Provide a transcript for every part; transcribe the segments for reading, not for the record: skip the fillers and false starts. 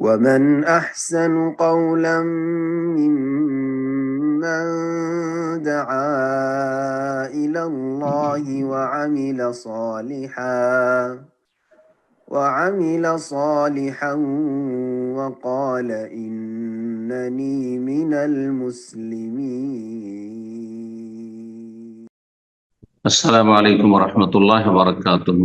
ومن أحسن قولا ممن دعا إلى الله وعمل صالحا وقال إنني من المسلمين. السلام عليكم ورحمة الله وبركاته.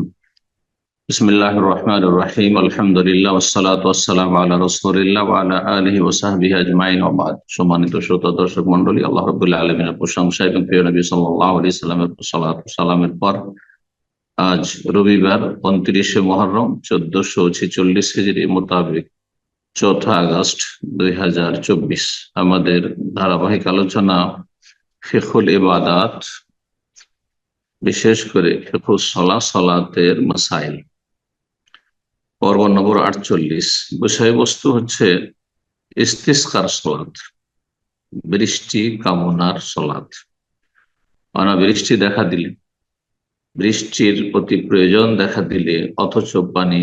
بسم الله الرحمن الرحيم. الحمد لله والصلاة والسلام على رسول الله وعلى آله وصحبه أجمعين وبعد. সম্মানিত শ্রোতা দর্শক মণ্ডলী, আল্লাহ রাব্বুল আলামিনের প্রশংসা এবং প্রিয় নবী সাল্লাল্লাহু আলাইহি সাল্লামের সালাত সালামের পর আজ রবিবার 29শে মুহররম 1446 হিজরি মোতাবেক 4 আগস্ট 2024 আমাদের ধারাবাহিক আলোচনা ফিকহুল ইবাদাত, বিশেষ করে ফিকহুস সালাতের মাসাইল, পর্ব নম্বর 48। বিষয়বস্তু হচ্ছে ইস্তিসকার সালাত, বৃষ্টি কামনার সালাত। অনাবৃষ্টি দেখা দিলে, বৃষ্টির অতি প্রয়োজন দেখা দিলে, অথচ পানি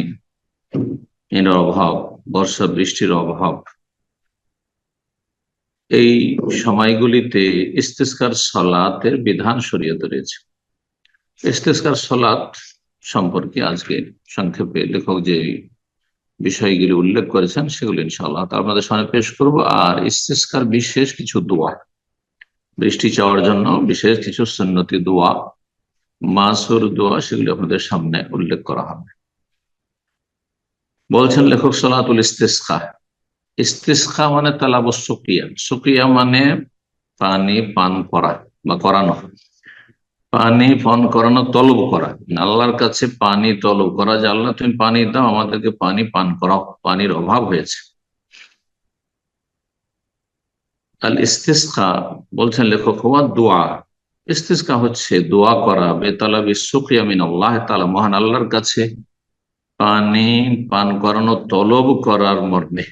এর অভাব, বর্ষা বৃষ্টির অভাব, এই সময়গুলিতে ইস্তিসকার সালাতের বিধান শরীয়তে রয়েছে। ইস্তিসকার সালাত সম্পর্কে আজকে সংক্ষেপে লেখক যে বিষয়গুলি উল্লেখ করেছেন সেগুলো ইনশাআল্লাহ তার মধ্যে সামনে পেশ করব। আর ইস্তিসকার বিশেষ কিছু দোয়া, বৃষ্টি চাওয়ার জন্য বিশেষ কিছু সুন্নতি দোয়া, মাসুর দোয়া, সেগুলি আপনাদের সামনে উল্লেখ করা হবে। বলছেন লেখক, সালাতুল ইস্তিসকা। ইস্তিসকা মানে তালাবুস সুকিয়া। সুকিয়া মানে পানি পান করা বা করানো, পানি পান করানো, তলব করা, আল্লাহর কাছে পানি তলব করা যে আল্লাহ তুমি পানি দাও, আমাদেরকে পানি পান করাও, পানির অভাব হয়েছে। আল ইস্তিসকা বলছেন লেখক, হওয়া দোয়া। ইস্তিসকা হচ্ছে দোয়া করা বেতালাবি সুকিয়া মিন আল্লাহ তাআলা, মহান আল্লাহর কাছে পানি পান করানো, তলব করার মর্মে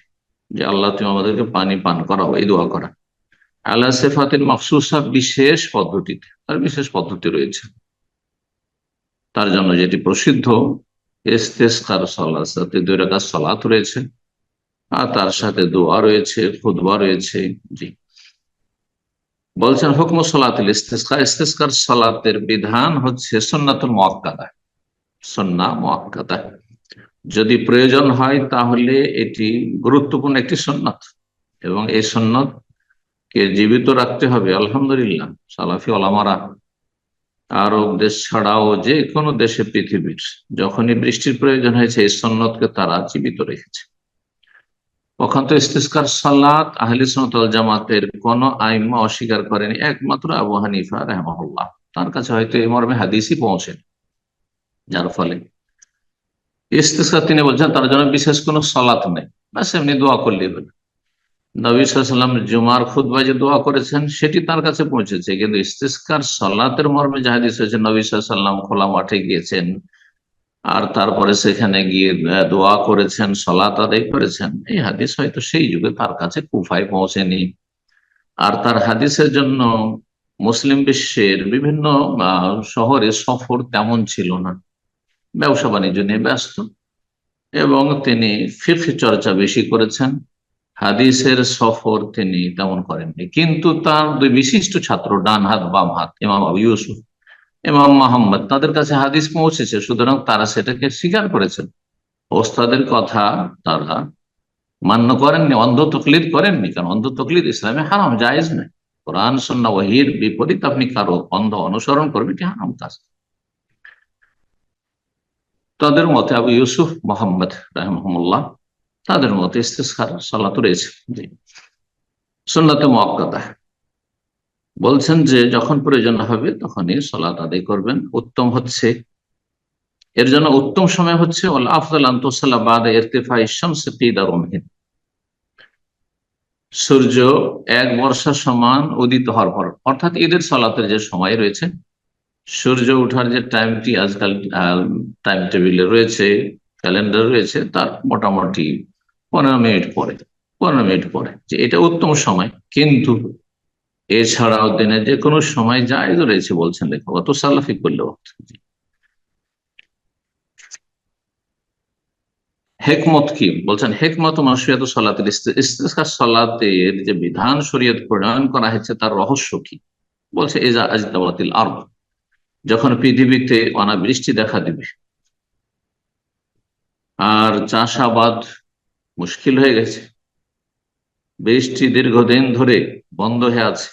যে আল্লাহ তুমি আমাদেরকে পানি পান করাও, এই দোয়া করা। আলা সিফাতিন মাখসুসা, বিশেষ পদ্ধতিতে, তার বিশেষ পদ্ধতি রয়েছে তার জন্য, যেটি প্রসিদ্ধ। ইস্তিসকার সালাত, সাথে 2 রাকাত সালাত রয়েছে, আর তার সাথে দোয়া রয়েছে, খুতবা রয়েছে। জি, বলছেন হুকম সালাতুল ইস্তিসকা। ইস্তিসকার সালাতের বিধান হচ্ছে সুন্নাতুল মুআক্কাদা, সুন্নাহ মুআক্কাদা। যদি প্রয়োজন হয় তাহলে এটি গুরুত্বপূর্ণ একটি সুন্নাত, এবং এই সুন্নাত কে জীবিত রাখতে হবে। আলহামদুলিল্লাহ, সালাফি ওলামারা আরব দেশ ছাড়াও যে কোনো দেশে পৃথিবীর যখনই বৃষ্টির প্রয়োজন হয়েছে, এই সুন্নতকে তারা জীবিত রেখেছে। ওখান তো ইস্তিসকার সালাত আহলে সুন্নাত ওয়াল জামাতের কোন আইম্মা অস্বীকার করেনি, একমাত্র আবু হানিফা রাহিমাহুল্লাহ। তার কাছে হয়তো এই মর্মে হাদিসই পৌঁছেন, যার ফলে ইস্তিসকা তিনি বলছেন তার জন্য বিশেষ কোনো সালাত নেই, ব্যাস এমনি দোয়া করলেই হলো। নবী সাল্লাল্লাহু আলাইহি ওয়াসাল্লাম জুমার খুতবায় যে দোয়া করেছেন সেটি তার কাছে পৌঁছেছে, কিন্তু ইস্তিসকার সালাতের মর্মে যে হাদিস হয়েছে, নবী সাল্লাল্লাহু আলাইহি ওয়াসাল্লাম খোলা মাঠে গিয়েছেন আর তারপরে সেখানে গিয়ে দোয়া করেছেন, সালাত আদায় করেছেন, এই হাদিস হয়তো সেই যুগে তার কাছে কুফায় পৌঁছেনি। আর তার হাদিসের জন্য মুসলিম বিশ্বের বিভিন্ন শহরে সফর তেমন ছিল না, ব্যবসা বাণিজ্য নিয়ে ব্যস্ত, এবং তিনি ফিকহ চর্চা বেশি করেছেন, হাদিসের সফর তিনি তেমন করেননি। কিন্তু তার 2 বিশিষ্ট ছাত্র, ডান হাত বাম হাত, ইমাম আবু ইউসুফ, ইমাম মোহাম্মদ, তাদের কাছে হাদিস পৌঁছেছে, সুতরাং তারা সেটাকে স্বীকার করেছেন। ওস্তাদের কথা তারা মান্য করেননি, অন্ধ তকলিদ করেননি, কারণ অন্ধ তকলিদ ইসলামে হারাম, জায়েজ নয়। কোরআন সুন্নাহ ওহীর বিপরীত আপনি কারো অন্ধ অনুসরণ করবেন, কি হারাম কাজ। তাদের মতে আবু ইউসুফ মোহাম্মদ রাহিমাহুল্লাহ, তাদের মতে ইস্তিসকার সালাত রয়েছে সুন্নাতে মুআক্কাদা। বলছেন যে যখন প্রয়োজন হবে তখনই সালাত আদায় করবেন। উত্তম হচ্ছে, এর জন্য উত্তম সময় হচ্ছে ওয়াল আফদাল আন তুসাল্লা বাদা ইরতিফাই শামস কিদা রুমহিন, সূর্য 1 বর্ষা সমান উদিত হওয়ার পর, অর্থাৎ ঈদের সালাতের যে সময় রয়েছে, সূর্য ওঠার যে টাইমটি আজকাল টাইম টেবিলে রয়েছে, ক্যালেন্ডার রয়েছে, তার মোটামুটি 15 মিনিট পরে, 15 মিনিট পরে, যে এটা উত্তম সময়। কিন্তু এছাড়াও দিনে যে কোনো সময় জায়েজ রয়েছে, বলছেন লেখক, অত সালাফি করলেও। হেকমত কি বলছেন? হেকমত মাসিয়াত সালাতের ইস্তিসকার সালাতের যে বিধান শরীয়ত প্রণয়ন করা হয়েছে তার রহস্য কি? বলছে এজা আজদাবাতিল আরব, যখন পৃথিবীতে অনাবৃষ্টি দেখা দিবে আর চাষাবাদ মুশকিল হয়ে গেছে, বৃষ্টি দীর্ঘদিন ধরে বন্ধ হয়ে আছে,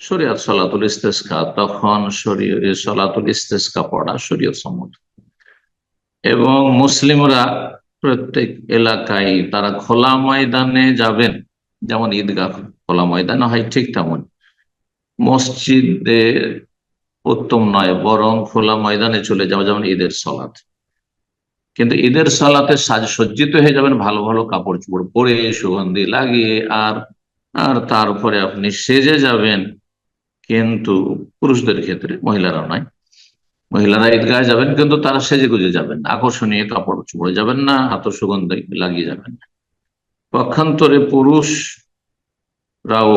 শরীয়ত সালাতুল ইস্তেসকা, তখন সালাতুল ইস্তেসকা পড়া শরীয়ত সম্মত। এবং মুসলিমরা প্রত্যেক এলাকায় তারা খোলা ময়দানে যাবেন, যেমন ঈদগাহ খোলা ময়দানে হয় ঠিক তেমন মসজিদে উত্তম নয়, বরং খোলা ময়দানে চলে যাওয়া, যেমন ঈদের সালাত। কিন্তু ঈদের সালাতে সাজসজ্জিত হয়ে যাবেন, ভালো ভালো কাপড় চোপড় পরে সুগন্ধি লাগিয়ে, আর আর তারপরে আপনি সেজে যাবেন। কিন্তু পুরুষদের ক্ষেত্রে, মহিলারা নয়, মহিলারা ঈদগাহে যাবেন কিন্তু তারা সেজে গুজে যাবেন না, আকর্ষণীয় কাপড় চোপড়ে যাবেন না, হাত সুগন্ধি লাগিয়ে যাবেন না। পক্ষান্তরে পুরুষরাও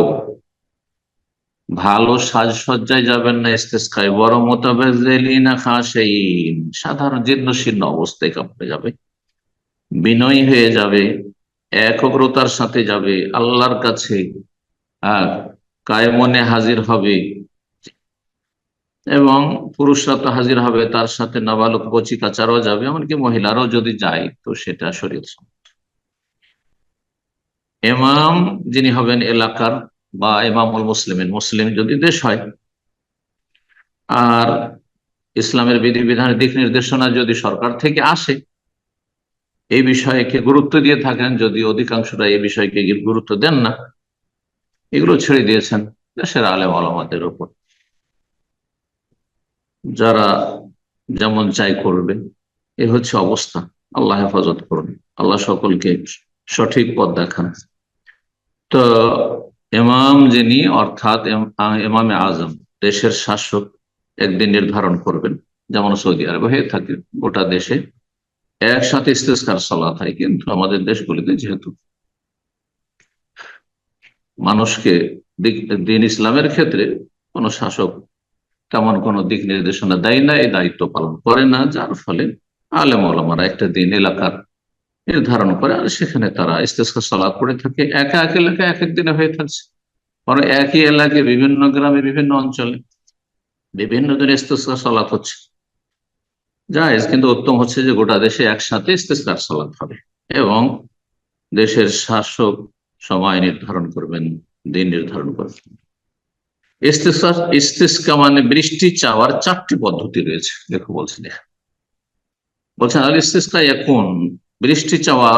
ভালো সাজসজ্জায় যাবেন না ইস্তেসকায়, বরং মোতাবেজিলিনা খাশিঈন, সাধারণ জীর্ণ শীর্ণ অবস্থায় কাপড়ে যাবে, বিনয়ী হয়ে যাবে, একাগ্রতার সাথে যাবে আল্লাহর কাছে, আর কায়মনে হাজির হবে। এবং পুরুষরা তো হাজির হবে, তার সাথে নাবালক কচি কাচারও যাবে, এমনকি মহিলারাও যদি যায় তো সেটা শরীয়ত সম্মত। ইমাম যিনি হবেন এলাকার, বা ইমামুল মুসলিমিন, মুসলিম যদি দেশ হয়, আর ইসলামের বিধিবিধানের দিক নির্দেশনা যদি সরকার থেকে আসে, এই বিষয়কে গুরুত্ব দিয়ে থাকেন, যদি অধিকাংশরা এই বিষয়কে গুরুত্ব দেন না, এগুলো ছেড়ে দিয়েছেন দেশের আলেম ওলামাদের উপর, যারা যেমন চাই করবে। এই হচ্ছে অবস্থা। আল্লাহ হেফাজত করুন, আল্লাহ সকলকে সঠিক পথ দেখান। তো ইমাম যিনি, অর্থাৎ ইমামে আজম, দেশের শাসক, একদিন নির্ধারণ করবেন, যেমন সৌদি আরবে হয়ে থাকে গোটা দেশে একসাথে ইস্তেসকার সালাত হয়। কিন্তু আমাদের দেশগুলিতে যেহেতু মানুষকে দিন ইসলামের ক্ষেত্রে কোন শাসক তেমন কোন দিক নির্দেশনা দেয় না, এই দায়িত্ব পালন করে না, যার ফলে আলেম ওলামারা একটা দিন এলাকার নির্ধারণ করে, আর সেখানে তারা ইস্তেসকার সালাত পড়ে থাকে। এক এক এলাকায় এক এক দিনে হয়ে থাকছে, কারণ একই এলাকায় বিভিন্ন গ্রামে বিভিন্ন অঞ্চলে বিভিন্ন দিন ইস্তেসকার সালাত হচ্ছে। জায়েজ, কিন্তু উত্তম হচ্ছে যে গোটা দেশে একসাথে ইস্তেসকার সালাত হবে এবং দেশের শাসক সময় নির্ধারণ করবেন, দিন নির্ধারণ করবেন। ইস্তেসকা মানে বৃষ্টি চাওয়ার 4টি পদ্ধতি রয়েছে, দেখো বলছেন আল ইস্তেসকা এখন, বৃষ্টি চাওয়া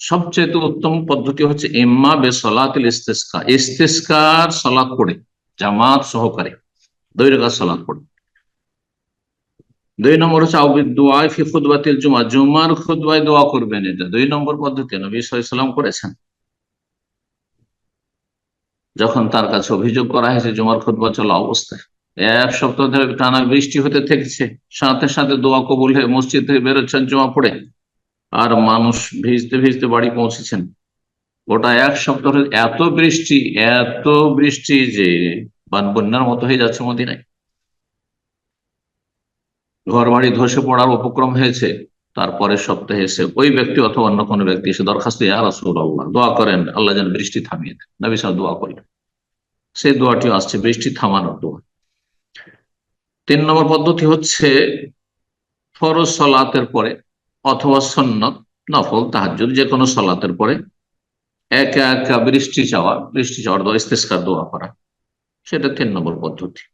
সবচেয়ে উত্তম পদ্ধতি হচ্ছে ইম্মা বে সলাতুল ইস্তেসকা, ইস্তেসকার সালাত পড়ে জামাত সহকারে 2 রাকাত সালাত পড়ে। 2 নম্বর হচ্ছে আউবিদ দোয়া ফি খুতবাতিল জুমা, জুমার খুতবায় দোয়া করবেন, এটা 2 নম্বর পদ্ধতি নবী সাল্লাল্লাহু আলাইহি ওয়াসাল্লাম করেছেন। যখন তার কাছে অভিযোগ করা হয়েছে জুমার খুতবা চলা অবস্থায় 1 সপ্তাহ ধরে টানা বৃষ্টি হতে থেকেছে, সাথে সাথে দোয়া কবুল হয়ে মসজিদ থেকে বেরোচ্ছেন জুমা পড়ে, আর মানুষ ভিজতে ভিজতে বাড়ি পৌঁছেছেন। গোটা 1 সপ্তাহ ধরে এত বৃষ্টি যে বন্যার মতো হয়ে যাচ্ছে মদিনায়, ঘর বাড়ি ধসে পড়ার উপক্রম হয়েছে। তারপরে সপ্তাহে এসে ওই ব্যক্তি অথবা অন্য কোনো ব্যক্তি এসে দরখাস্ত, ইয়া রাসূলুল্লাহ, দোয়া করেন আল্লাহ যেন বৃষ্টি থামিয়ে দেন। নবী সাল্লাল্লাহু আলাইহি ওয়াসাল্লাম দোয়া করলেন, সেই দোয়াটিও আসছে, বৃষ্টি থামানোর দোয়া। 3 নম্বর পদ্ধতি হচ্ছে ফরজ সালাতের পরে অথবা সুন্নত, নফল, তাহাজ্জুদ, যে কোনো সালাতের পরে একা একা বৃষ্টি চাওয়ার দোয়া, ইস্তেসকার দোয়া করা, সেটা 3 নম্বর পদ্ধতি।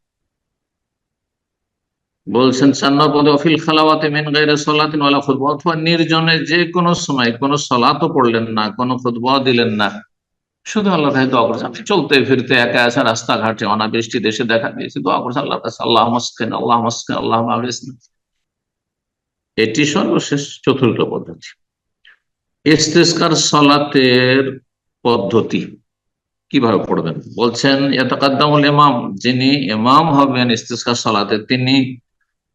বলছেন 4 নম্বর পদ্ধতি অফিল খালাওয়াতে মিন গায়রি সালাতিন ওয়ালা খুতবা, অথবা নির্জনে যে কোনো সময় কোনো সালাতও পড়লেন না, কোনো খুতবা দিলেন না, শুধু আল্লাহর কাছে দোয়া করছেন। আপনি চলতে ফিরতে একা আছেন, রাস্তাঘাটে অনাবৃষ্টি দেশে দেখা দিয়েছে, দোয়া করছেন আল্লাহর কাছে, আল্লাহ মাসকিন আল্লাহ মাসকিন আল্লাহ মাসকিন। এটি সর্বশেষ 4র্থ পদ্ধতি। ইস্তেসকার সালাতের পদ্ধতি কিভাবে পড়বেন? বলছেন ইয়াতাকাদ্দামুল ইমাম, যিনি ইমাম হবেন ইস্তেসকার সালাতে, তিনি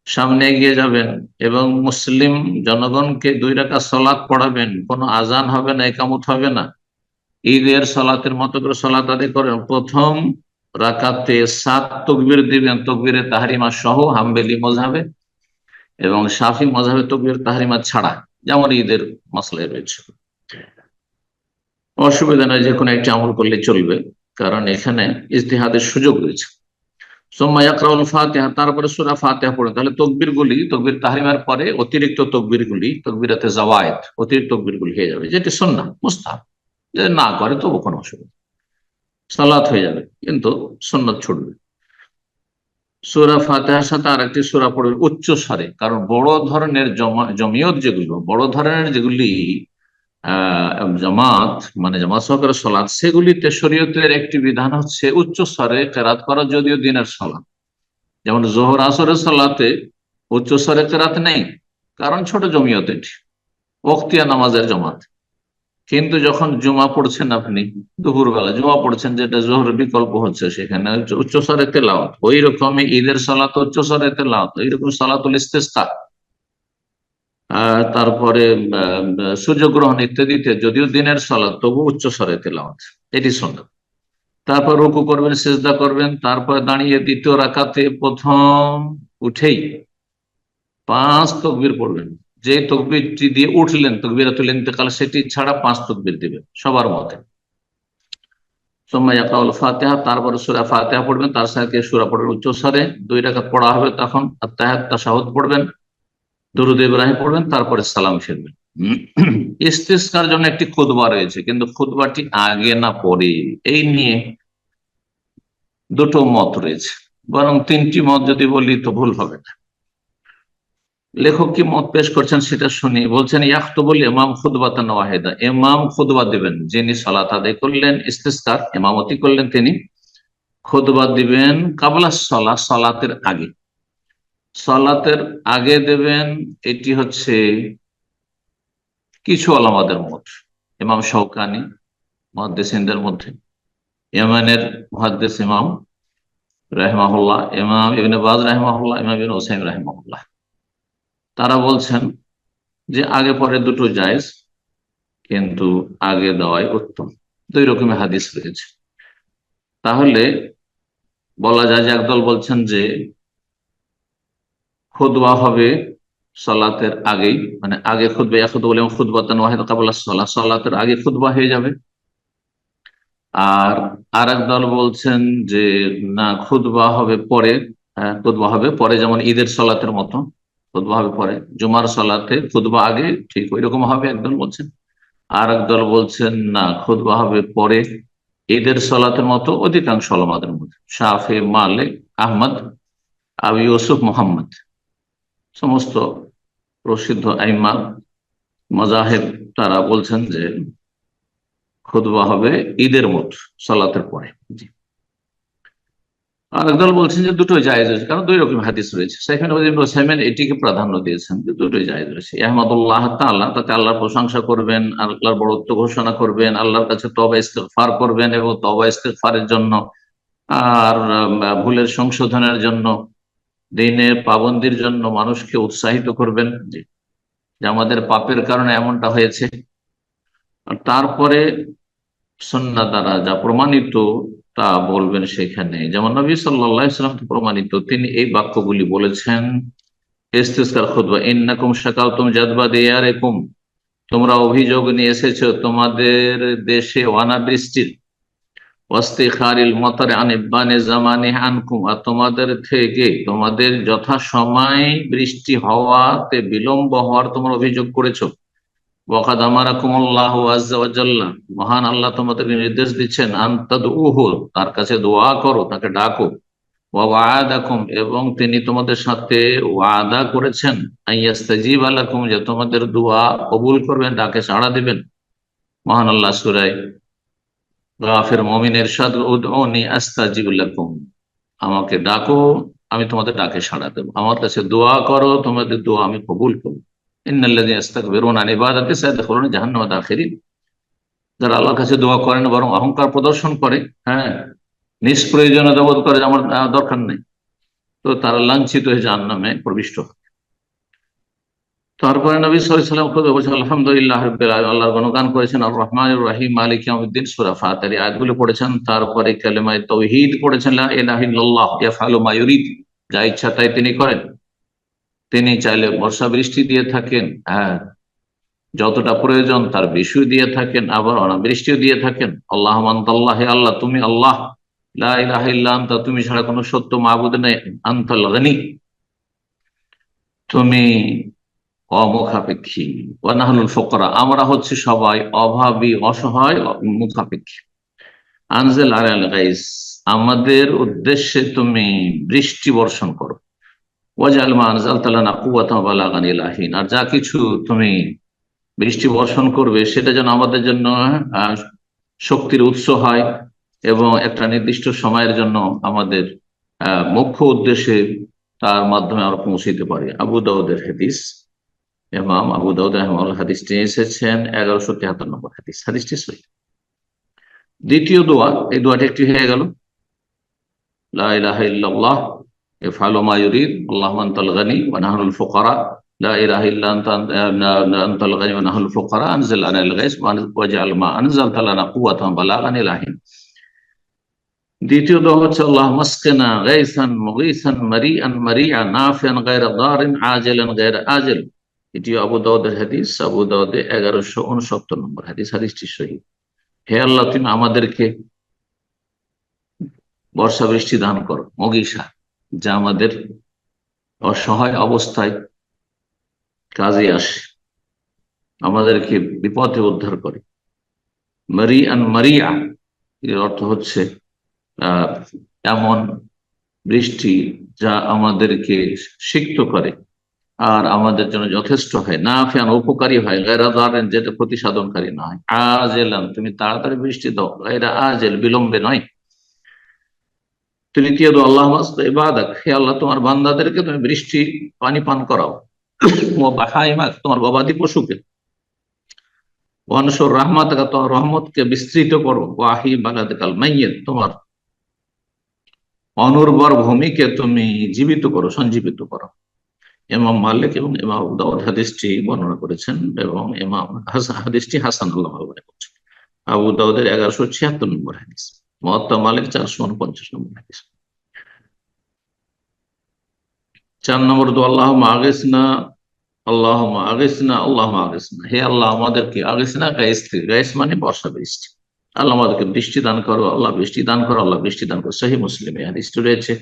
সামনে এগিয়ে যাবেন এবং মুসলিম জনগণকে 2 রাকাত সালাত পড়াবেন। কোনো আজান হবে না, ইকামত হবে না, ঈদের সালাতের মতো করে সালাত আদায় করেন। প্রথম রাকাতে 7 তাকবীর দিবেন, তাকবীরে তাহরিমা সহ, হাম্বলি মাযহাবে এবং শাফি মাযহাবে তাকবীর তাহরিমা ছাড়া যেমন ঈদের মাসলায় রয়েছে। অসুবিধা নয়, যে কোনো একটি আমল করলে চলবে, কারণ এখানে ইজতিহাদের সুযোগ রয়েছে। সুম্মা ইয়াকরাউল ফাতিহা, তারপরে সূরা ফাতিহা পড়েন। তাহলে তকবীর তাহরিমার পরে অতিরিক্ত তকবীরগুলি, তকবীরাতে জাওয়ায়েদ, অতিরিক্ত তকবীরগুলি হয়ে যাবে, যেটি সুন্নাহ মুস্তাহাব। যদি না করে তবু কোনো অসুবিধা, সালাত হয়ে যাবে, কিন্তু সুন্নাত ছুটবে। সূরা ফাতিহার সাথে আরেকটি সূরা পড়বে উচ্চ স্বরে, কারণ বড় ধরনের জমিয়ত যেগুলো, বড় ধরনের যেগুলি জামাত, মানে জামাত সহকারে সালাত, সেগুলিতে শরীয়তের একটি বিধান হচ্ছে উচ্চ স্বরে কেরাত করা, যদিও দিনের সালাত, যেমন জোহর আসরের সালাতে উচ্চ স্বরে কেরাত নেই, কারণ ছোট জমিয়ত এটি, ওক্তিয়া নামাজের জামাত। কিন্তু যখন জুমা পড়ছেন, আপনি দুপুর বেলা জুমা পড়ছেন, যেটা জোহর বিকল্প হচ্ছে, সেখানে উচ্চ স্বরে তেলাওয়াত। ওই রকমই ঈদের সালাত উচ্চ স্বরে তেলাওয়াত, এইরকম সালাতুল ইস্তেসকা, তারপরে সূর্যগ্রহণ ইত্যাদিতে যদিও দিনের সালাত, তবু উচ্চ স্বরে তেলাওয়াত, এটি সুন্নাত। তারপর রুকু করবেন, সিজদা করবেন, তারপর দাঁড়িয়ে দ্বিতীয় রাকাতে প্রথম উঠেই 5 তাকবীর পড়বেন। যে তকবীরটি দিয়ে উঠলেন, তাকবীরাতুল ইন্তেকাল, সেটি ছাড়া 5 তাকবীর দিবেন সবার মতে। সুম্মা ইয়াকরাউল ফাতিহা, তারপরে সূরা ফাতিহা পড়বেন, তার সাথে সূরা পড়বেন উচ্চ স্বরে। 2 রাকাত পড়া হবে, তখন আত্তাহিয়াত, তাশাহুদ পড়বেন, দরুদ ইব্রাহিম পড়বেন, তারপরে সালাম ফিরবেন। ইস্তিসকার জন্য একটি খুতবা রয়েছে, কিন্তু খুতবাটি আগে না পরে, এই নিয়ে দুটো মত রয়েছে, বরং 3টি মত যদি বলি তো ভুল হবে না। লেখক কি মত পেশ করছেন সেটা শুনি। বলছেন ইয়াখতুবুল ইমাম খুতবাতান ওয়াহিদা, ইমাম খুতবা দিবেন, যিনি সালাত আদায় করলেন, ইস্তিসকার ইমামতি করলেন, তিনি খুতবা দিবেন কাবলা সালাত, সালাতের আগে, সালাতের আগে দেবেন। এটি হচ্ছে কিছু আলামাদের মত, ইমাম শওকানি মুহাদ্দিসিনদের মধ্যে, ইয়েমেনের মুহাদ্দিস ইমাম রাহিমাহুল্লাহ, ইমাম ইবনে বাজ রাহিমাহুল্লাহ, ইমাম ইবনে উসাইম রাহিমাহুল্লাহ, তারা বলছেন যে আগে পরে দুটো জায়েজ, কিন্তু আগে দেওয়াই উত্তম। 2 রকমের হাদিস রয়েছে। তাহলে বলা যায় যে একদল বলছেন যে খুতবা হবে সালাতের আগেই, মানে আগে খুতবা, ইয়াখুতুবু লিমান খুতবাতান ওয়াহিদা ক্বাবলা সালাত, সালাতের আগে খুতবা হয়ে যাবে। আর আরেক দল বলছেন যে না, খুতবা হবে পরে, খুতবা হবে পরে, যেমন ঈদের সালাতের মতো খুতবা হবে পরে, জুমার সালাতে খুতবা আগে, ঠিক ওই রকম হবে, একদল বলছেন। আর একদল বলছেন না, খুতবা হবে পরে, ঈদের সালাতের মতো, অধিকাংশ ওলামাদের মধ্যে শাফি, মালিক, আহমদ, আবু ইউসুফ, মোহাম্মদ, সমস্ত প্রসিদ্ধ আইম্মা মাযাহিব, তারা বলছেন যে খুতবা হবে ঈদের মত, সালাতের পরে। জি। আর একদল বলছেন যে দুটোই জায়েজ রয়েছে, কারণ 2 রকম হাদিস রয়েছে। সেখানে হোসেন এটিকে প্রাধান্য দিয়েছেন যে দুটোই জায়েজ রয়েছে। আহমদুল্লাহ তাআলা, তাতে আল্লাহর প্রশংসা করবেন, আল্লাহর বড়ত্ব ঘোষণা করবেন, আল্লাহর কাছে তওবা ইস্তিগফার করবেন, এবং তওবা ইস্তিগফারের জন্য আর ভুলের সংশোধনের জন্য, দ্বীনের পাবন্দির জন্য মানুষকে উৎসাহিত করবেন, যে আমাদের পাপের কারণে এমনটা হয়েছে। আর তারপরে সুন্নাহ দ্বারা যা প্রমাণিত তা বলবেন সেখানে, যেমন নবী সাল্লাল্লাহু আলাইহি ওয়াসাল্লাম প্রমাণিত, তিনি এই বাক্যগুলি বলেছেন ইস্তিসকার খুতবা, ইন্নাকুম শাকাউতুম জাদবা দিয়ারিকুম, তোমরা অভিযোগ নিয়ে এসেছো তোমাদের দেশে অনাবৃষ্টির, ওয়াস্তিখারিল মতারে আন ইববানি জামানিহি আনকুম, আর তোমাদের থেকে, তোমাদের যথাসময় বৃষ্টি হওয়াতে বিলম্ব হওয়ার তোমরা অভিযোগ করেছো। ওয়াকাদ আমারাকুমুল্লাহু আযজা ওয়া জাল্লা, মহান আল্লাহ তোমাদেরকে নির্দেশ দিচ্ছেন, আনতাদউহু, তার কাছে দোয়া করো, তাকে ডাকো। ওয়া ওয়াআদাকুম, এবং তিনি তোমাদের সাথে ওয়াদা করেছেন, আইয়াস্তাজিবা লাকুম, যে তোমাদের দোয়া কবুল করবেন, ডাকে সাড়া দিবেন। মহান আল্লাহ সূরা গাফির মুমিন ইরশাদ, উদউনি আস্তাজিব লাকুম, আমাকে ডাকো, আমি তোমাদের ডাকে সাড়া দেবো, আমার কাছে দোয়া করো, তোমাদের দোয়া আমি কবুল করবো। ইন্নাল্লাযীনা ইস্তাকবিরুনা আন ইবাদাতি সায়াদখুলুনা জাহান্নামা দাখিরিন, যারা আল্লাহর কাছে দোয়া করে না, বরং অহংকার প্রদর্শন করে, হ্যাঁ, নিষ্প্রয়োজনীয়তা বোধ করে, আমার দরকার নেই, তো তারা লাঞ্ছিত হয়ে জাহান্নামে প্রবিষ্ট হবে। তারপরে নবী সাল্লাল্লাহু আলাইহি ওয়াসাল্লাম খুতবা বলেছেন আলহামদুলিল্লাহ রাব্বিল আলামিন, আল্লাহর গুণগান করেছেন, আর রহমানির রহিম মালিক ইয়াউমিদ্দিন, সূরা ফাতিহার আয়াতগুলো পড়েছেন। তারপরে কালেমায়ে তাওহীদ পড়েছেন, লা ইলাহা ইল্লাল্লাহ ইয়াফআলু মা ইউরিদ, যা ইচ্ছা তাই তিনি করেন, তিনি চাইলে বর্ষা বৃষ্টি দিয়ে থাকেন, হ্যাঁ, যতটা প্রয়োজন তার বেশি দিয়ে থাকেন, আবার অনাবৃষ্টিও দিয়ে থাকেন। আল্লাহ আনতাল্লাহ, হে আল্লাহ তুমি আল্লাহ, লা ইলাহা ইল্লা আনতা তুমি ছাড়া কোনো সত্য মাবুদ নেই, আনতাল গনি তুমি অমুখাপেক্ষী, ওয়া নাহনুল ফুকরা আমরা হচ্ছে সবাই অভাবী, অসহায়, মুখাপেক্ষী। আনজিল আলাল গাইস আমাদের উদ্দেশ্যে তুমি বৃষ্টি বর্ষণ করো। ওয়াজআল মা আনজালতা লানা কুওয়াতান ওয়া বালাগান ইলা হিন, আর যা কিছু তুমি বৃষ্টি বর্ষণ করবে সেটা যেন আমাদের জন্য আহ, শক্তির উৎস হয়, এবং একটা নির্দিষ্ট সময়ের জন্য আমাদের মুখ্য উদ্দেশ্যে তার মাধ্যমে আমরা পৌঁছতে পারি। আবু দাউদের হাদিস, ইমাম আবু দাউদ রাহিমাহুল্লাহ হাদিসটি এসেছেন 1173 নম্বর হাদিস, হাদিসটি সহিহ। দ্বিতীয় দোয়া, এই দোয়াটি একটি হয়ে গেল, লা ইলাহা ইল্লাল্লাহ ইফআলু মা ইউরিদ আল্লাহুম্মা আনতাল গনি ওয়া নাহনুল ফুকারা, লা ইলাহা ইল্লা আনতা আনতাল গনি ওয়া নাহনুল ফুকারা, আনজিল আলাল গাইস ওয়াজআল মা আনজালতা লানা কুওয়াতান বালাগান ইলা হিন। দ্বিতীয় দোয়া হচ্ছে আল্লাহুম্মা আসকিনা গাইসান মুগীসান মারিআন মারিআ নাফিআন গায়রা দারিন আজিলান গায়রা আজিল। এটি আবু দাউদের হাদিস, আবু দাউদে 1169 নম্বর হাদিস, হাদিসটি সহিহ। হে আল্লাহ তুমি আমাদেরকে বর্ষা বৃষ্টি দান করো, মগীসা যা আমাদের অসহায় অবস্থায় কাজে আসে, আমাদেরকে বিপদে উদ্ধার করে। মারিআন মারিআ এর অর্থ হচ্ছে আহ এমন বৃষ্টি যা আমাদেরকে সিক্ত করে আর আমাদের জন্য যথেষ্ট হয়, নাফিআন উপকারী হয়, গায়রা দারিন যেটা ক্ষতি সাধনকারী না হয়, আজিলান তুমি তাড়াতাড়ি বৃষ্টি দাও, গায়রা আজিল বিলম্বে নয়। তৃতীয় দোয়া আল্লাহ ইবাদাক, হে আল্লাহ তোমার বান্দাদেরকে তুমি বৃষ্টি পানি পান করাও, ও বাহাইমাক তোমার গবাদি পশুকে, ওয়ানসুর রাহমাতাকা তোমার রহমতকে বিস্তৃত করো, ওয়াহি বালাদাকাল মাইয়িত তোমার অনুর্বর ভূমিকে তুমি জীবিত করো, সঞ্জীবিত করো। ইমাম মালিক এবং ইমাম আবু দাউদ হাদিসটি বর্ণনা করেছেন, এবং ইমাম হাদিসটি হাসান আল্লাহ বলছেন। আবু দাউদের 1176 নম্বর হাদিস, মুয়াত্তা মালিক 449 নম্বর হাদিস। 4 নম্বর দোয়া আল্লাহুম্মা আগিসনা, আল্লাহুম্মা আগিসনা, আল্লাহুম্মা আগিসনা, হে আল্লাহ আমাদেরকে, আগিসনা গাইস, গাইস মানে বর্ষা বৃষ্টি, আল্লাহ আমাদেরকে বৃষ্টি দান করো, আল্লাহ বৃষ্টি দান করো, আল্লাহ বৃষ্টি দান করো। সহিহ মুসলিমে হাদিসটি রয়েছে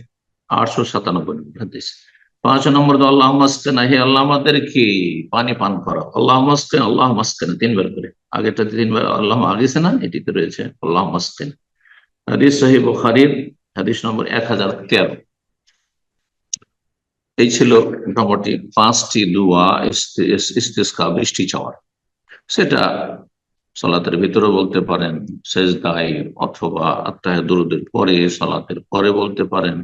897 নম্বর হাদিস। 5 নম্বর দোয়া আল্লাহুম্মা আসকিনা, হে আল্লাহ আমাদেরকে পানি পান করো, আল্লাহুম্মা আসকিনা, আল্লাহুম্মা আসকিনা 3 বার করে, আগেরটা 3 বার আল্লাহুম্মা আগিসনা, এটিতে রয়েছে আল্লাহুম্মা আসকিনা। হাদিস সহিহ বুখারীর হাদিস নম্বর 1013। এই ছিল মোটামুটি 5টি দোয়া ইস্তিসকা বৃষ্টি চাওয়ার। সেটা সালাতের ভিতরে বলতে পারেন, সেজদায় অথবা আত্তাহিয়াত দুরুদের পরে, সালাতের পরে বলতে পারেন,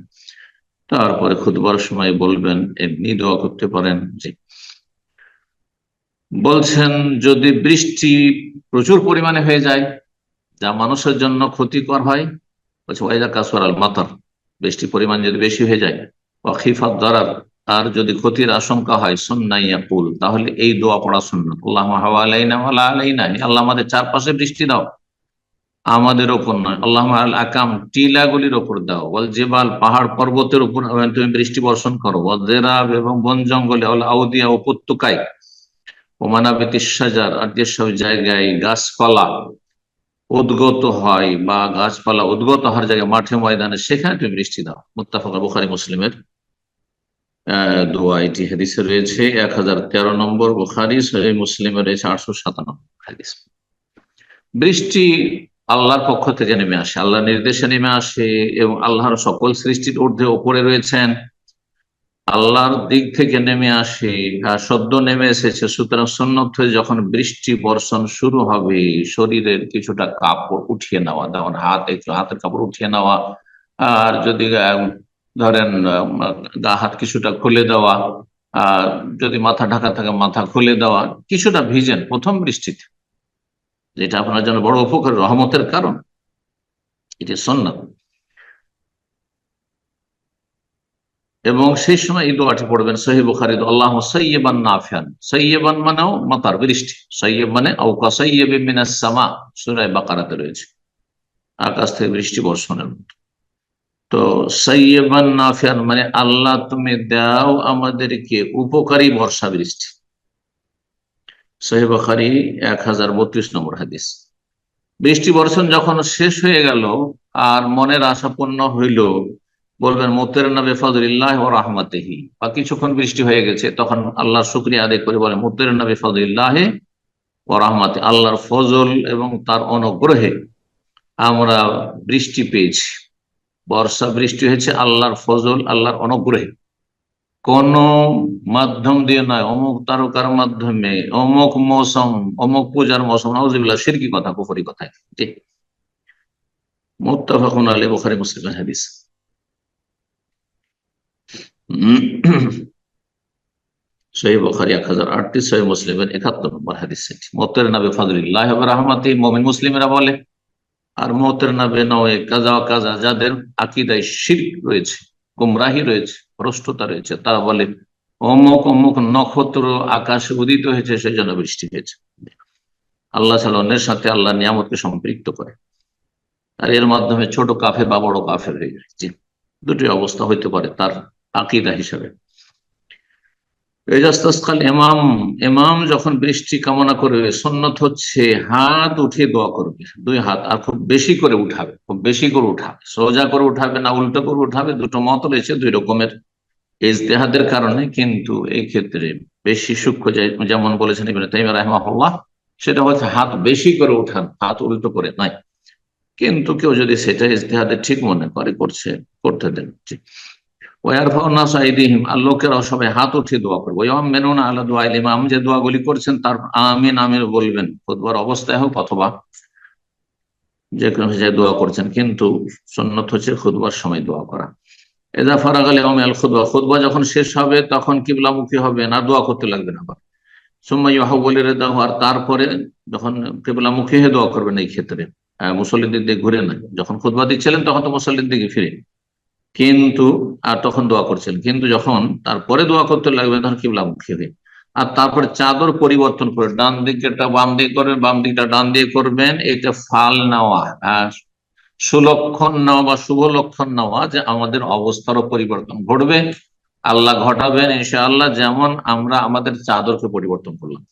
তারপরে খুতবার সময় বলবেন, এমনি দোয়া করতে পারেন। জি, বলছেন যদি বৃষ্টি প্রচুর পরিমাণে হয়ে যায় যা মানুষের জন্য ক্ষতিকর হয়, বলছে ওয়াইদা কাসওয়ার আল মাতার, বৃষ্টির পরিমাণ যদি বেশি হয়ে যায়, ওয়াখিফাত দারার আর যদি ক্ষতির আশঙ্কা হয়, সুন্নাইয়াকুল তাহলে এই দোয়া পড়া সুন্নাত, আল্লাহুম্মা হাওয়ালাইনা ওয়ালা আলাইনা, আল্লাহ আমাদের চারপাশে বৃষ্টি দাও, আমাদের ওপর নয়। আল্লাহুম্মা আল আকাম টিলাগুলির ওপর দাও, ওয়াল জিবাল পাহাড় পর্বতের উপর তুমি বৃষ্টি বর্ষণ করো, ওয়াল জিরাব এবং বন জঙ্গলে, ওয়াল আউদিয়া উপত্যকায়, ওমানাবিতিশ শাজার আর যেসব জায়গায় গাছপালা উদ্গত হয় বা গাছপালা উদ্গত হওয়ার জায়গায়, মাঠে ময়দানে, সেখানে তুমি বৃষ্টি দাও। মুত্তাফাক বুখারী মুসলিমের দোয়া, এটি হাদিসে রয়েছে 1013 নম্বর, বুখারী সহিহ মুসলিমে রয়েছে 897 হাদিস। বৃষ্টি আল্লাহর পক্ষ থেকে নেমে আসে, আল্লাহর নির্দেশে নেমে আসে, এবং আল্লাহর সকল সৃষ্টির ঊর্ধ্বে ওপরে রয়েছেন, আল্লাহর দিক থেকে নেমে আসে, সদ্য নেমে এসেছে। সুতরাং সুন্নত হয়ে যখন বৃষ্টি বর্ষণ শুরু হবে, শরীরের কিছুটা কাপড় উঠিয়ে নেওয়া, যেমন হাতের কাপড় উঠিয়ে নেওয়া, আর যদি ধরেন গা হাত কিছুটা খুলে দেওয়া, আর যদি মাথা ঢাকা থাকে মাথা খুলে দেওয়া, কিছুটা ভিজেন প্রথম বৃষ্টিতে, যেটা আপনার জন্য বড় উপকার, রহমতের কারণ, এটি সুন্নাত। এবং সেই সময় এই দোয়াটি পড়বেন, সহিহ বুখারী, আল্লাহুম্মা সাইয়্যিবান নাফিআন, সাইয়্যিবান মানেও মাতার বৃষ্টি, সাইয়্যিব মানে আও কাসাইয়্যিবিন মিনাস সামা, সূরা বাকারাতে রয়েছে, আকাশ থেকে বৃষ্টি বর্ষণের মতো। তো সাইয়্যিবান নাফিআন মানে আল্লাহ তুমি দাও আমাদেরকে উপকারী বর্ষা বৃষ্টি, সহিহ বুখারী 1032 নম্বর হাদিস। বৃষ্টি বর্ষণ যখন শেষ হয়ে গেল আর মনের আশা পূর্ণ হইল, বলবেন মুতিরনা বিফাদলিল্লাহি ওয়া রাহমাতিহি, বা কিছুক্ষণ বৃষ্টি হয়ে গেছে তখন আল্লাহর শুকরিয়া আদায় করে বলে মুতিরনা বিফাদলিল্লাহি ওয়া রাহমাতি, আল্লাহর ফজল এবং তার অনুগ্রহে আমরা বৃষ্টি পেয়েছি। বর্ষা বৃষ্টি হয়েছে আল্লাহর ফজল, আল্লাহর অনুগ্রহে, কোন মাধ্যম দিয়ে নয়, অমুক তারকার মাধ্যমে, অমুক মৌসুম, অমুক পূজার মৌসুম, নাউযুবিল্লাহ, শিরকি কথা, কুফরি কথা। ঠিক, মুত্তাফাকুন আলাইহি, বুখারী মুসলিমের হাদিস। সহিহ বুখারী 1038, সহিহ মুসলিমের 71 নম্বর হাদিস। মুতিরনা বিফাদলিল্লাহি ওয়া রাহমাতিহি মুমিন মুসলিমেরা বলে। আর মুতিরনা বিনওয়ে কাযা ওয়া কাযা, যাদের আকীদায় শিরক রয়েছে, গুমরাহি রয়েছে, ভ্রষ্টতা রয়েছে, তারা বলে অমুক অমুক নক্ষত্র আকাশে উদিত হয়েছে সেই জন্য বৃষ্টি হয়েছে। আল্লাহ ছাড়া অন্যের সাথে আল্লাহ নিয়ামতকে সম্পৃক্ত করে, আর এর মাধ্যমে ছোট কাফের বা বড় কাফের হয়ে যায়। দুটি অবস্থা হইতে পারে তার আকীদা হিসাবে। ইমাম ইমাম যখন বৃষ্টি কামনা করবে, সুন্নত হচ্ছে হাত উঠিয়ে দোয়া করবে, দুই হাত, আর খুব বেশি করে উঠাবে, খুব বেশি করে উঠাবে, সোজা করে উঠাবে না উল্টো করে উঠাবে। দুটো মত রয়েছে, দুই রকমের ইজতিহাদের কারণে, কিন্তু এই ক্ষেত্রে বেশি সূক্ষ্ম যেমন বলেছেন ইবনে তাইমিয়া রাহিমাহুল্লাহ, সেটা হচ্ছে হাত বেশি করে উঠান, হাত উল্টো করে নাই। কিন্তু কেউ যদি সেটা ইজতিহাদের ঠিক মনে করে করছে, করতে দেন। আর লোকেরাও সবাই হাত উঠিয়ে দোয়া করবো। আল্লাহ দোয়া ইমাম, যে দোয়াগুলি করছেন তার আমিন আমিন বলবেন, খুতবার অবস্থায় হোক অথবা যে কোনো জায়গায় দোয়া করছেন, কিন্তু সুন্নত হচ্ছে খুতবার সময় দোয়া করা। এদা ফারাগাল আল খুতবা, খুতবা যখন শেষ হবে তখন কিবলামুখী হবে না, দোয়া করতে লাগবে না। আর তারপরে যখন কিবলামুখী হয়ে দোয়া করবেন, এই ক্ষেত্রে মুসল্লিদের দিকে ঘুরে না। যখন খুতবা দিচ্ছিলেন তখন তো মুসল্লির দিকে ফিরে, কিন্তু আর তখন দোয়া করছেন, কিন্তু যখন তারপরে দোয়া করতে লাগবে তখন কিবলামুখী হয়ে। আর তারপরে চাদর পরিবর্তন করে ডান দিকেটা বাম দিকে করবেন, বাম দিকটা ডান দিয়ে করবেন। এটা ফাল নেওয়া, সুলক্ষণ নেওয়া বা শুভ লক্ষণ নেওয়া, যে আমাদের অবস্থারও পরিবর্তন ঘটবে, আল্লাহ ঘটাবেন ইনশাআল্লাহ, যেমন আমরা আমাদের চাদরকে পরিবর্তন করলাম।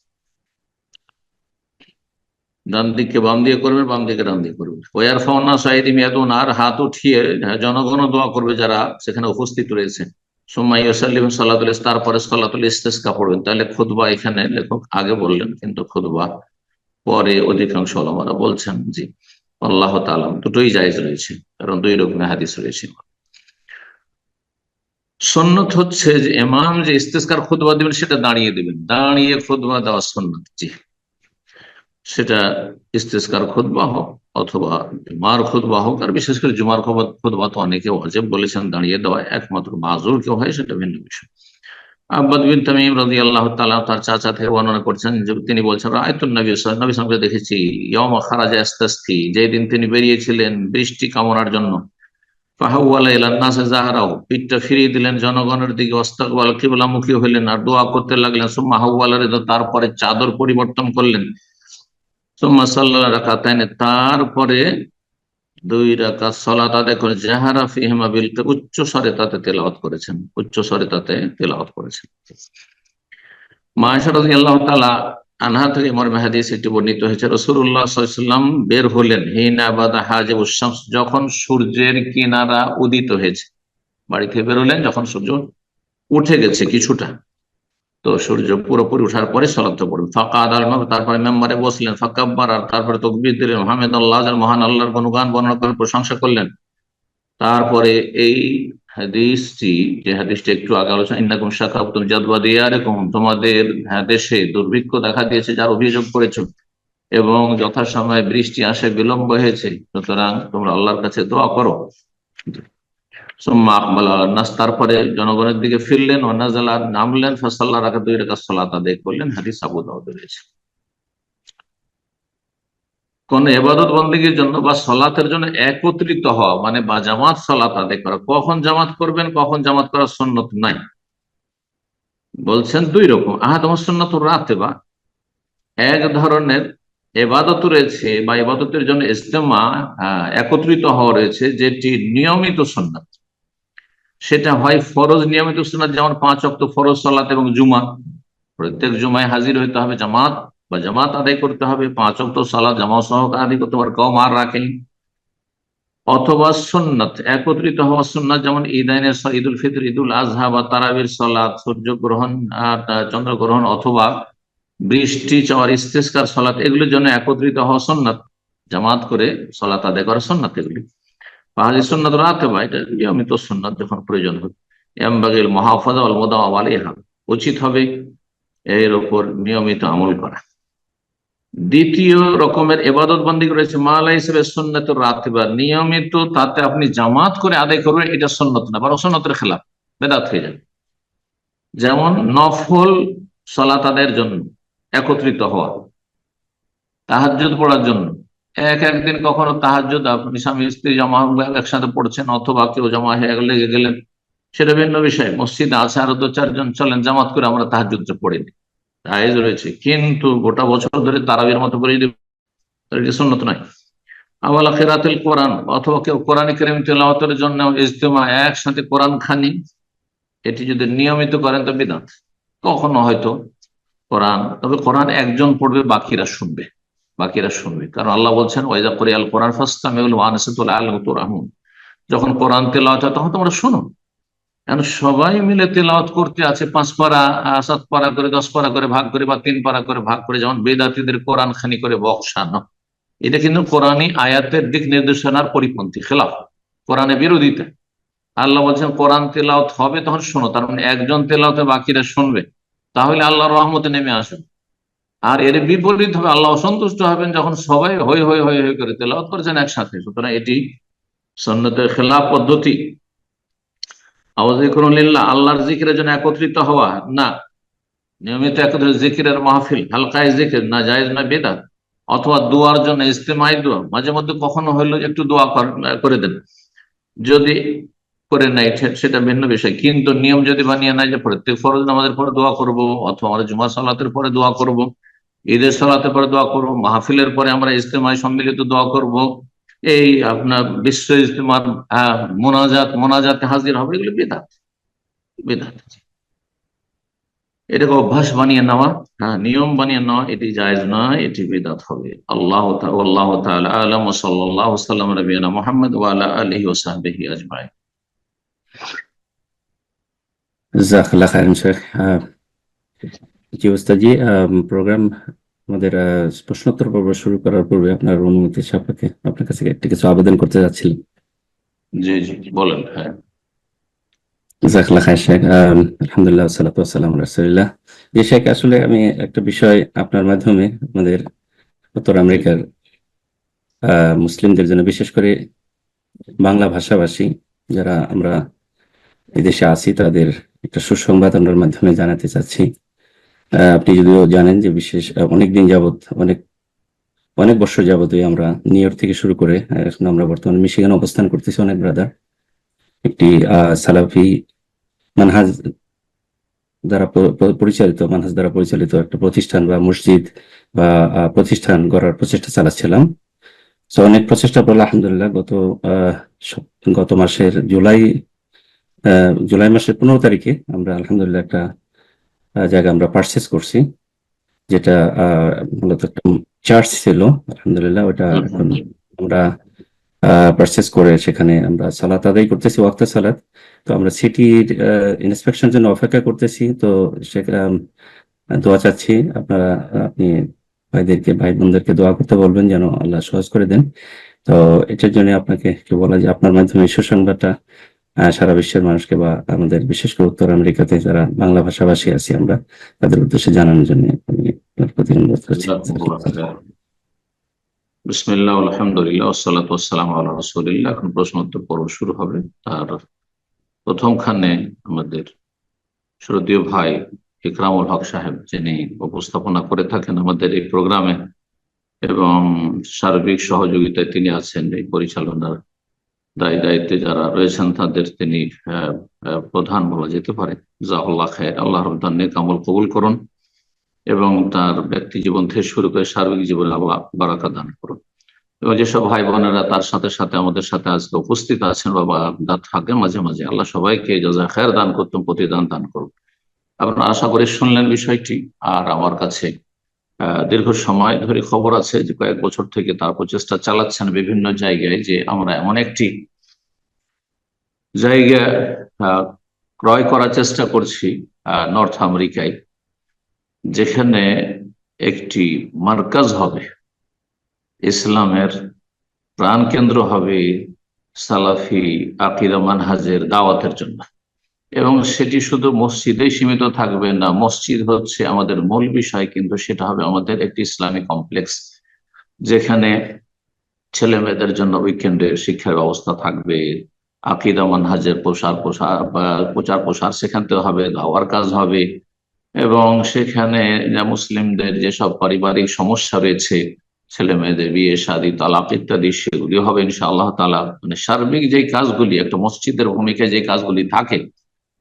ডান দিকে বাম দিয়ে করবেন, বাম দিকে ডান দিয়ে করবেন। ওয়ার ফাউনা সাইদি মিয়াদুন, আর হাত উঠিয়ে জনগণ দোয়া করবে যারা সেখানে উপস্থিত রয়েছে। সুম্মা ইউসাল্লিম সালাতুল ইস্তিসকা, তারপরে সালাতুল ইস্তিসকা পড়বেন। তাহলে খুতবা এখানে লেখক আগে বললেন, কিন্তু খুতবা পরে অধিকাংশ ওলামারা বলছেন জি আল্লাহ তাআলা দুটোই জায়েজ রয়েছে, কারণ দুই রকমের হাদিস রয়েছে। সুন্নত হচ্ছে যে ইমাম যে ইস্তিসকার খুতবা দিবেন সেটা দাঁড়িয়ে দিবেন, দাঁড়িয়ে খুতবা দেওয়া সুন্নত। জি, সেটা ইস্তিসকার খুতবা হোক অথবা জুমার খুতবা হোক, আর বিশেষ করে জুমার খুতবা তো অনেকে ওয়াজিব বলেছেন দাঁড়িয়ে দেওয়া, একমাত্র মাযুর কেউ হয় সেটা ভিন্ন বিষয়। আব্বাদ বিন তামিম রাদিয়াল্লাহু তাআলা তার চাচা থেকে বর্ণনা করছেন যে তিনি বলছেন, রাআইতুন নবী সাল্লাল্লাহু আলাইহি ওয়াসাল্লামকে দেখেছি ইয়াউমা খারাজা ইস্তাসকি, যেদিন তিনি বেরিয়েছিলেন বৃষ্টি কামনার জন্য। ফাহাওয়ালা ইলান নাসি যাহরাহু, পিঠটা ফিরিয়ে দিলেন জনগণের দিকে, ওয়াস্তাকবাল কিবলামুখী হলেন আর দোয়া করতে লাগলেন। সুম্মা হাওয়ালা রিদা, তারপরে চাদর পরিবর্তন করলেন। সুম্মা সাল্লা রাকাতাইন, তারপরে দুই রাকাত সালাত আদায় করে জাহারা ফিহিমা বিল, উচ্চ স্বরে তাতে তেলাওয়াত করেছেন, উচ্চ স্বরে তাতে তেলাওয়াত করেছেন। মা আয়েশা রাদিয়াল্লাহু তাআলা আনহা থেকে মর্মে হাদিস এটি বর্ণিত হয়েছে, রাসূলুল্লাহ সাল্লাল্লাহু আলাইহি ওয়াসাল্লাম বের হলেন হিনা বাদা হাজিবুশ শামস, যখন সূর্যের কিনারা উদিত হয়েছে। বাড়ি থেকে বের হলেন যখন সূর্য উঠে গেছে কিছুটা, তো সূর্য পুরোপুরি উঠার পরে সালাত পড়বেন। ফাকাদ আল মাগরিব, তারপরে মেম্বারে বসলেন। ফাকাব্বার, আর তারপরে তাকবীর দিলেন। মুহাম্মাদাল্লাহ, মহান আল্লাহর গুণগান বর্ণনা করেন, প্রশংসা করলেন। তারপরে এই হাদিসটি, যে হাদিসটি একটু আগে আলোচনা, ইন্নাকুম শাকাবতুম জাদওয়া দিয়ারিকুম, তোমাদের দেশে দুর্ভিক্ষ দেখা দিয়েছে যার অভিযোগ করেছো, এবং যথাসময়ে বৃষ্টি আসে বিলম্ব হয়েছে, সুতরাং তোমরা আল্লাহর কাছে দোয়া করো। সুম্মা আকবালা আলান নাস, তারপরে জনগণের দিকে ফিরলেন, ও নাযালা, নামলেন, ফাসাল্লা রাকাত, দুই রাকাত সালাত আদায় করলেন। হাদিস আবু দাউদে রয়েছে। কোন ইবাদত বন্দেগীর জন্য বা সালাতের জন্য একত্রিত হওয়া মানে বা জামাত সালাত আদায় করা, কখন জামাত করবেন, কখন জামাত করার সুন্নত নাই, বলছেন দুই রকম। আহাদুম সুন্নাতুর রাতিবা, এক ধরনের ইবাদত রয়েছে বা ইবাদতের জন্য ইজতেমা, একত্রিত হওয়া রয়েছে, যেটি নিয়মিত সুন্নাত। সেটা হয় ফরজ নিয়মিত সুন্নাত, যেমন 5 ওয়াক্ত ফরজ সালাত এবং জুমা, প্রত্যেক জুমায় হাজির হইতে হবে জামাত বা জামাত আদায় করতে হবে, 5 ওয়াক্ত সালাত জামাত সহকারে আদায় করতে পারে, কম আর রাখেন, অথবা সুন্নাত একত্রিত হওয়া সুন্নাত, যেমন ঈদাইনের ঈদুল ফিতর, ঈদুল আজহা বা তারাবির সালাত, সূর্যগ্রহণ আর চন্দ্রগ্রহণ, অথবা বৃষ্টি চাওয়ার ইস্তেসকার সালাত, এগুলোর জন্য একত্রিত হওয়া সুন্নাত, জামাত করে সালাত আদায় করা সুন্নাত এগুলি। পাহাড়ি সুন্নাত রাতেবা, এটা নিয়মিত সুন্নাত যখন প্রয়োজন হবে। এমবাগিল মুহাফাজা ওয়াল মুদাওয়ামা আলাইহা, উচিত হবে এর উপর নিয়মিত আমল করা। দ্বিতীয় রকমের এবাদত বন্দেগী রয়েছে মালা হিসেবে সুন্নত রাতিবা, নিয়মিত তাতে আপনি জামাত করে আদায় করবেন, এটা সুন্নত না, বরং সুন্নতের খেলাফ, বেদাত হয়ে যাবে। যেমন নফল সালাত আদায়ের জন্য একত্রিত হওয়া, তাহাজ্জুদ পড়ার জন্য একদিন কখনো তাহাজ্জুদ আপনি স্বামী স্ত্রী জমা একসাথে পড়ছেন, অথবা কেউ জমা হয়ে লেগে গেলেন, সেটা ভিন্ন বিষয়। মসজিদে আছে আরো 2-4 জন, চলেন জামাত করে আমরা তাহাজ্জুদটা পড়ে নিই, জায়েজ রয়েছে। কিন্তু গোটা বছর ধরে তারাবির মতো করে দিব, এটা সুন্নত নয়। আওয়ালা কিরাতুল কোরআন, অথবা কেউ কোরআন কারীম তেলাওয়াতের জন্য ইজতিমা, একসাথে কোরআন খানি, এটি যদি নিয়মিত করেন তো বিদআত। কখনো হয়তো কোরআন, তবে কোরআন একজন পড়বে, বাকিরা শুনবে, কারণ আল্লাহ বলছেন ওয়াইজা কুরিআল কোরআন ফাসতামিউ লাহু ওয়া আনসিতু লাআল্লাকুম তুরহামুন, যখন কোরআন তেলাওয়াত হয় তখন তোমরা শোনো। এখন সবাই মিলে তেলাওয়াত করতে আছে, 5 পারা 7 পারা করে, 10 পারা করে ভাগ করে, বা 3 পারা করে ভাগ করে, যেমন বেদাতীদের কোরআন খানি করে বক্সানো, এটা কিন্তু কোরআনী আয়াতের দিক নির্দেশনার পরিপন্থী, খেলাফ, কোরআনে বিরোধিতা। আল্লাহ বলছেন কোরআন তেলাওয়াত হবে তখন শোনো, তার মানে একজন তেলাওয়াতে বাকিরা শুনবে, তাহলে আল্লাহর রহমতে নেমে আসেন। আর এর বিপরীত হবে, আল্লাহ অসন্তুষ্ট হবেন যখন সবাই হই হই হই হই করে তেলাওয়াত করেছেন একসাথে। সুতরাং এটি সুন্নতের খেলাফ পদ্ধতি। আওয়াজিকুরুল্লাহ, আল্লাহর জিকিরের জন্য একত্রিত হওয়া না, নিয়মিত একত্রিত জিকিরের মাহফিল, হালকায় জিকির না, জায়েজ না, বেদাত। অথবা দোয়ার জন্য ইস্তেমাই দোয়া, মাঝে মধ্যে কখনো হইলো একটু দোয়া করে দেন, যদি করে নাই সেটা ভিন্ন বিষয়, কিন্তু নিয়ম যদি বানিয়ে নাই যে প্রত্যেক ফরজ নামাজের পরে দোয়া করব, অথবা আমরা জুমা সালাতের পরে দোয়া করব, ঈদের সালাতের পরে দোয়া করব, মাহফিলের পরে আমরা ইজতেমায় সম্মিলিত দোয়া করব, এই আপনার বিশ্ব ইজতেমার মোনাজাতে হাজির হবে, এগুলো বেদাত, বেদাত। এটাকে অভ্যাস বানিয়ে নেওয়া, হ্যাঁ, নিয়ম বানিয়ে নেওয়া, এটি জায়েজ নয়, এটি বিদআত হবে। আল্লাহু তাআলা আ'লাম, ওয়া সাল্লাল্লাহু সাল্লাম আলা নবিয়িনা মুহাম্মদ ওয়া আলা আলিহি ওয়া সাহবিহি আজমাইন। জাযাকাল্লাহু খাইরান শেখ। জি ওস্তাদজি, প্রোগ্রাম আমাদের প্রশ্নোত্তর পর্ব শুরু করার পূর্বে আপনার অনুমতি সাপেক্ষে আপনার কাছে একটি কিছু আবেদন করতে যাচ্ছিলাম। জি জি বলেন। হ্যাঁ, জাযাকাল্লাহু খাইর শেখ। আলহামদুলিল্লাহ, ওয়াসসালাতু ওয়াসসালামু আলা রাসূলিল্লাহ। জি শেখ, আসলে আমি একটা বিষয় আপনার মাধ্যমে আমাদের উত্তর আমেরিকার মুসলিমদের জন্য, বিশেষ করে বাংলা ভাষাভাষী যারা আমরা এদেশে আছি, তাদের একটা সুসংবাদ আপনার মাধ্যমে জানাতে চাচ্ছি। আপনি যদিও জানেন যে বিশেষ অনেকদিন যাবৎ, অনেক বছর যাবতই আমরা নিউ ইয়র্ক থেকে শুরু করে এখন আমরা বর্তমানে মিশিগানে অবস্থান করতেছি, অনেক ব্রাদার একটি সালাফি মানহাজ দ্বারা পরিচালিত একটা প্রতিষ্ঠান বা মসজিদ বা প্রতিষ্ঠান গড়ার প্রচেষ্টা চালাচ্ছিলাম। তো অনেক প্রচেষ্টা পড়লে আলহামদুলিল্লাহ গত মাসের জুলাই মাসের 15 তারিখে আমরা আলহামদুলিল্লাহ একটা জায়গা আমরা পারচেস করছি, যেটা মূলত একটা চার্চ ছিল। আলহামদুলিল্লাহ ওটা এখন আমরা পারচেস করে সেখানে আমরা সালাত আদায় করতেছি, ওয়াক্তে সালাত। তো আমরা সিটির ইন্সপেকশন জন্য অপেক্ষা করতেছি। তো সেটা দোয়া চাচ্ছি, আপনি ভাই বোনদেরকে দোয়া করতে বলবেন যেন আল্লাহ সহজ করে দেন। তো এটার জন্য আপনাকে কি বলা, যে আপনার মাধ্যমে এই সুসংবাদটা সারা বিশ্বের মানুষকে বা আমাদের বিশেষ করে উত্তর আমেরিকাতে যারা বাংলা ভাষাভাষী আছি আমরা, তাদের উদ্দেশ্যে জানানোর জন্য আমি আপনার প্রতি অনুরোধ করছি। বিসমিল্লাহ, আলহামদুলিল্লাহ, ওয়াসসালাতু ওয়াসসালামু আলা রাসূলিল্লাহ। এখন প্রশ্নোত্তর পর্ব শুরু হবে। আর প্রথমখানে আমাদের শ্রদ্ধেয় ভাই ইকরামুল হক সাহেব, যিনি উপস্থাপনা করে থাকেন আমাদের এই প্রোগ্রামে এবং সার্বিক সহযোগিতায় তিনি আছেন, এই পরিচালনার দায়িত্বে যারা রয়েছেন তাদের তিনি প্রধান বলা যেতে পারে। জাযাকাল্লাহু খাইর, আল্লাহ তার নেক আমল কবুল করুন এবং তার ব্যক্তি জীবন থেকে শুরু করে সার্বিক জীবনে আল্লাহ বারাকা দান করুন। এবং যেসব ভাই বোনেরা তার সাথে সাথে আমাদের সাথে আজকে উপস্থিত আছেন বা থাকেন মাঝে মাঝে, আল্লাহ সবাইকে জাযায়ে খায়ের দান করতেন, প্রতিদান দান করুন। আপনারা আশা করি শুনলেন বিষয়টি। আর আমার কাছে দীর্ঘ সময় ধরে খবর আছে যে কয়েক বছর থেকে তার প্রচেষ্টা চালাচ্ছেন বিভিন্ন জায়গায় যে আমরা এমন একটি জায়গা ক্রয় করার চেষ্টা করছি নর্থ আমেরিকায়, যেখানে একটি মার্কাজ হবে, ইসলামের প্রাণকেন্দ্র হবে সালাফি আকীদা মানহাজের দাওয়াতের জন্য। এবং সেটি শুধু মসজিদেই সীমিত থাকবে না, মসজিদ হচ্ছে আমাদের মূল বিষয়, কিন্তু সেটা হবে আমাদের একটি ইসলামিক কমপ্লেক্স, যেখানে ছেলে মেয়েদের জন্য উইকেন্ডের শিক্ষার ব্যবস্থা থাকবে, আকীদা মানহাজের প্রচার প্রসার সেখান থেকে হবে, দাওয়ার কাজ হবে। এবং সেখানে মুসলিমদের যেসব পারিবারিক সমস্যা রয়েছে, ছেলে মেয়েদের বিয়ে শাদী তালাক ইত্যাদি, সেগুলি হবে ইনশাআল্লাহ তাআলা। মানে সার্বিক যে কাজগুলি একটা মসজিদের ভূমিকায় যে কাজগুলি থাকে,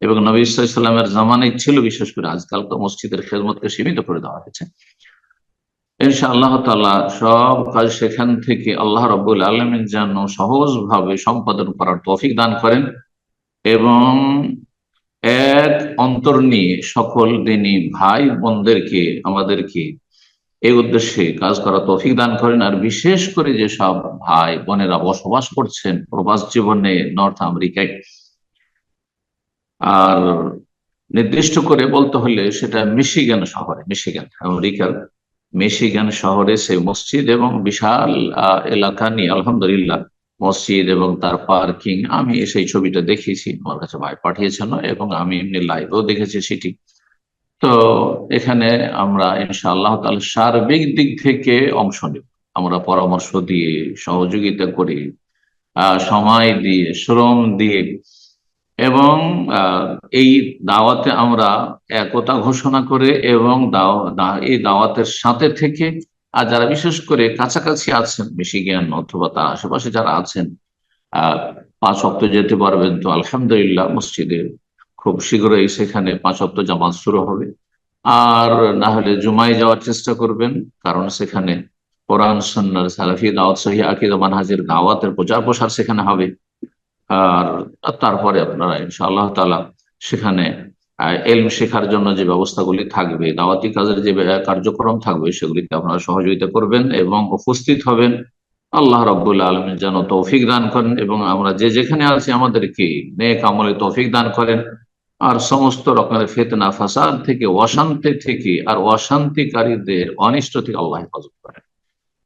এবং নবী সাল্লাল্লাহু আলাইহি ওয়াসাল্লামের জামানায় ছিল, বিশেষ করে আজকাল তো মসজিদের খেদমতকে সীমিত করে দেওয়া হয়েছে। ইনশাআল্লাহ তাআলা সব কাজ সেখান থেকে আল্লাহ রাব্বুল আলামিন যেন সহজভাবে সম্পাদন করার তৌফিক দান করেন, এবং এক অন্তর নিয়ে সকল দিনী ভাই বোনদেরকে আমাদেরকে এই উদ্দেশ্যে কাজ করা তৌফিক দান করেন। আর বিশেষ করে যেসব ভাই বোনেরা বসবাস করছেন প্রবাস জীবনে নর্থ আমেরিকায়, আর নির্দিষ্ট করে বলতে হলে সেটা মিশিগান শহরে, মিশিগান আমেরিকার মিশিগান শহরে সেই মসজিদ এবং বিশাল এলাকা নিয়ে আলহামদুলিল্লাহ মসজিদ এবং তার পার্কিং, আমি সেই ছবিটা দেখেছি, আমার কাছে ভাই পাঠিয়েছেন এবং আমি এমনি লাইভেও দেখেছি সেটি। তো এখানে আমরা ইনশাআল্লাহ তাআলা সার্বিক দিক থেকে অংশ নেব, আমরা পরামর্শ দিয়ে, সহযোগিতা করে, সময় দিয়ে, শ্রম দিয়ে, এবং এই দাওয়াতে আমরা একতা ঘোষণা করে এবং এই দাওয়াতের সাথে থেকে, আর যারা বিশেষ করে কাছাকাছি আছেন মিশিগান অথবা তার আশেপাশে যারা আছেন, 5 ওয়াক্ত যেতে পারবেন তো আলহামদুলিল্লাহ, মসজিদে খুব শীঘ্রই সেখানে 5 ওয়াক্ত জামাত শুরু হবে। আর না হলে জুমায় যাওয়ার চেষ্টা করবেন, কারণ সেখানে কোরআন সুন্নাহ সালাফি দাওয়াত সহিহ আকীদা মানহাজের দাওয়াতের প্রচার প্রসার সেখানে হবে। আর তারপরে আপনারা ইনশাআল্লাহ তাআলা সেখানে ইলম শেখার জন্য যে ব্যবস্থাগুলি থাকবে, দাওয়াতি কাজের যে কার্যক্রম থাকবে, সেগুলিতে আপনারা সহযোগিতা করবেন এবং উপস্থিত হবেন। আল্লাহ রাব্বুল আলামিন যেন তৌফিক দান করেন, এবং আমরা যে যেখানে আছি আমাদেরকে নেক আমলে তৌফিক দান করেন, আর সমস্ত রকমের ফিতনা ফাসাদ থেকে, অশান্তি থেকে, আর অশান্তিকারীদের অনিষ্ট থেকে আল্লাহ হেফাজত করেন।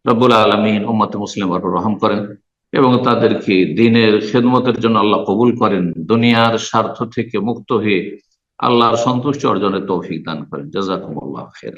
রব্বুল আলামিন উম্মতে মুসলিমার উপর রহম করেন এবং তাদেরকে দ্বীনের খেদমতের জন্য আল্লাহ কবুল করেন, দুনিয়ার স্বার্থ থেকে মুক্ত হয়ে আল্লাহর সন্তুষ্টি অর্জনের তৌফিক দান করেন। জাযাকুমুল্লাহ খাইর।